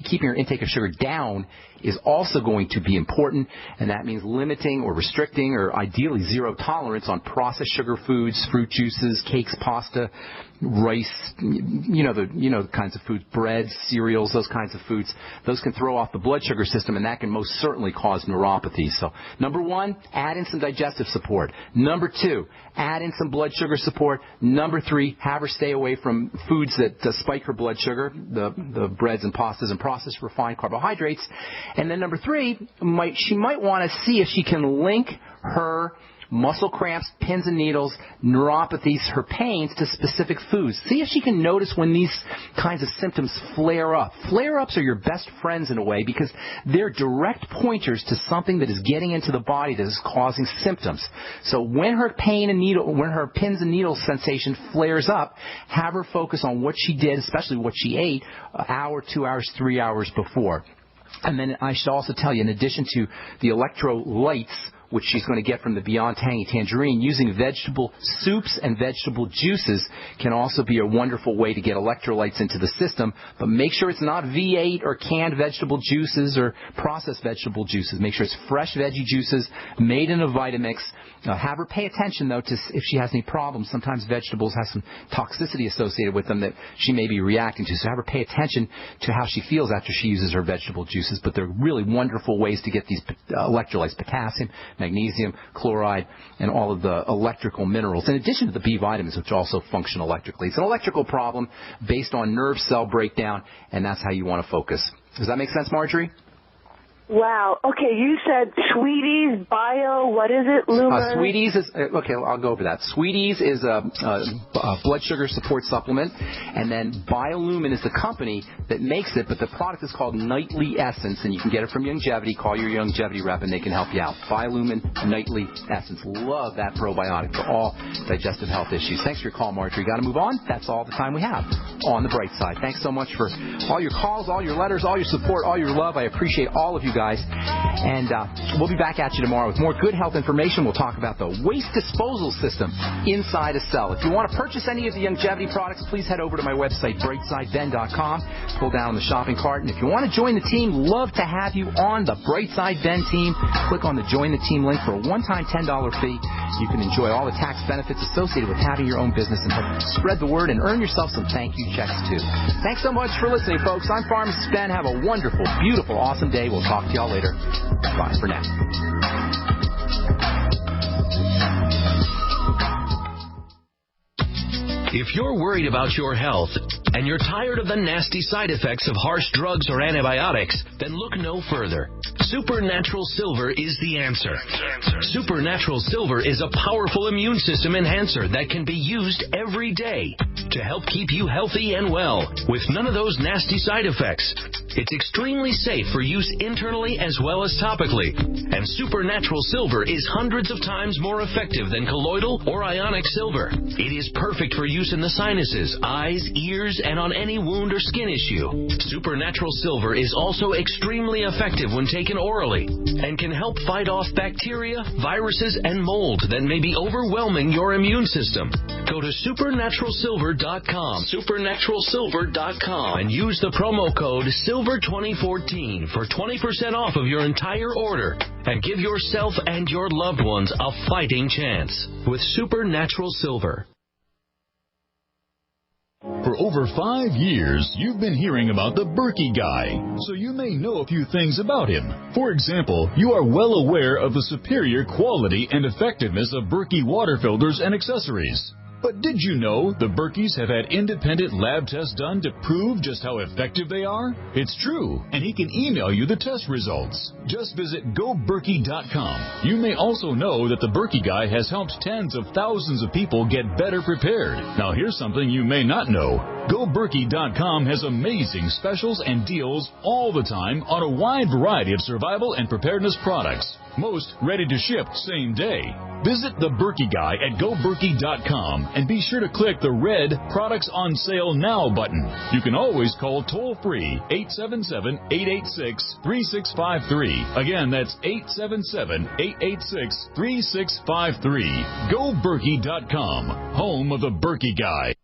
Keeping her intake of sugar down is also going to be important, and that means limiting or restricting or ideally zero tolerance on processed sugar foods, fruit juices, cakes, pasta, rice, the kinds of foods, breads, cereals, those kinds of foods. Those can throw off the blood sugar system, and that can most certainly cause neuropathy. So, number one, add in some digestive support. Number two, add in some blood sugar support. Number three, have her stay away from foods that spike her blood sugar, the breads and pastas and processed refined carbohydrates. And then number three, she might want to see if she can link her muscle cramps, pins and needles, neuropathies, her pains to specific foods. See if she can notice when these kinds of symptoms flare up. Flare-ups are your best friends in a way because they're direct pointers to something that is getting into the body that is causing symptoms. So when her when her pins and needles sensation flares up, have her focus on what she did, especially what she ate, an hour, 2 hours, 3 hours before. And then I should also tell you, in addition to the electrolytes, which she's going to get from the Beyond Tangy Tangerine, using vegetable soups and vegetable juices can also be a wonderful way to get electrolytes into the system. But make sure it's not V8 or canned vegetable juices or processed vegetable juices. Make sure it's fresh veggie juices made in a Vitamix. Have her pay attention, though, to if she has any problems. Sometimes vegetables have some toxicity associated with them that she may be reacting to. So have her pay attention to how she feels after she uses her vegetable juices. But they're really wonderful ways to get these electrolytes, potassium, magnesium, chloride, and all of the electrical minerals, in addition to the B vitamins, which also function electrically. It's an electrical problem based on nerve cell breakdown, and that's how you want to focus. Does that make sense, Marjorie? Wow. Okay, you said Sweeties, Bio, what is it? Lumen? Sweeties is, okay, I'll go over that. Sweeties is a blood sugar support supplement, and then Biolumin is the company that makes it, but the product is called Nightly Essence, and you can get it from Youngevity. Call your Youngevity rep, and they can help you out. Biolumin Nightly Essence. Love that probiotic for all digestive health issues. Thanks for your call, Marjorie. Got to move on? That's all the time we have on the Bright Side. Thanks so much for all your calls, all your letters, all your support, all your love. I appreciate all of you guys. And we'll be back at you tomorrow with more good health information. We'll talk about the waste disposal system inside a cell. If you want to purchase any of the Youngevity products, please head over to my website, brightsideben.com. Pull down the shopping cart. And if you want to join the team, love to have you on the Brightside Ben team. Click on the Join the Team link for a one-time $10 fee. You can enjoy all the tax benefits associated with having your own business and spread the word and earn yourself some thank you checks, too. Thanks so much for listening, folks. I'm Pharmacist Ben. Have a wonderful, beautiful, awesome day. We'll talk to y'all later. Bye for now. If you're worried about your health and you're tired of the nasty side effects of harsh drugs or antibiotics, then look no further. Supernatural Silver is the answer. Supernatural Silver is a powerful immune system enhancer that can be used every day to help keep you healthy and well with none of those nasty side effects. It's extremely safe for use internally as well as topically. And Supernatural Silver is hundreds of times more effective than colloidal or ionic silver. It is perfect for use in the sinuses, eyes, ears, and on any wound or skin issue. Supernatural Silver is also extremely effective when taken orally and can help fight off bacteria, viruses, and mold that may be overwhelming your immune system. Go to supernaturalsilver.com, supernaturalsilver.com, and use the promo code SILVER2014 for 20% off of your entire order and give yourself and your loved ones a fighting chance with Supernatural Silver. For over 5 years, you've been hearing about the Berkey guy, so you may know a few things about him. For example, you are well aware of the superior quality and effectiveness of Berkey water filters and accessories. But did you know the Berkeys have had independent lab tests done to prove just how effective they are? It's true, and he can email you the test results. Just visit GoBerkey.com. You may also know that the Berkey Guy has helped tens of thousands of people get better prepared. Now here's something you may not know. GoBerkey.com has amazing specials and deals all the time on a wide variety of survival and preparedness products. Most ready to ship same day. Visit the Berkey Guy at GoBerkey.com and be sure to click the red Products on Sale Now button. You can always call toll-free 877-886-3653. Again, that's 877-886-3653. GoBerkey.com, home of the Berkey Guy.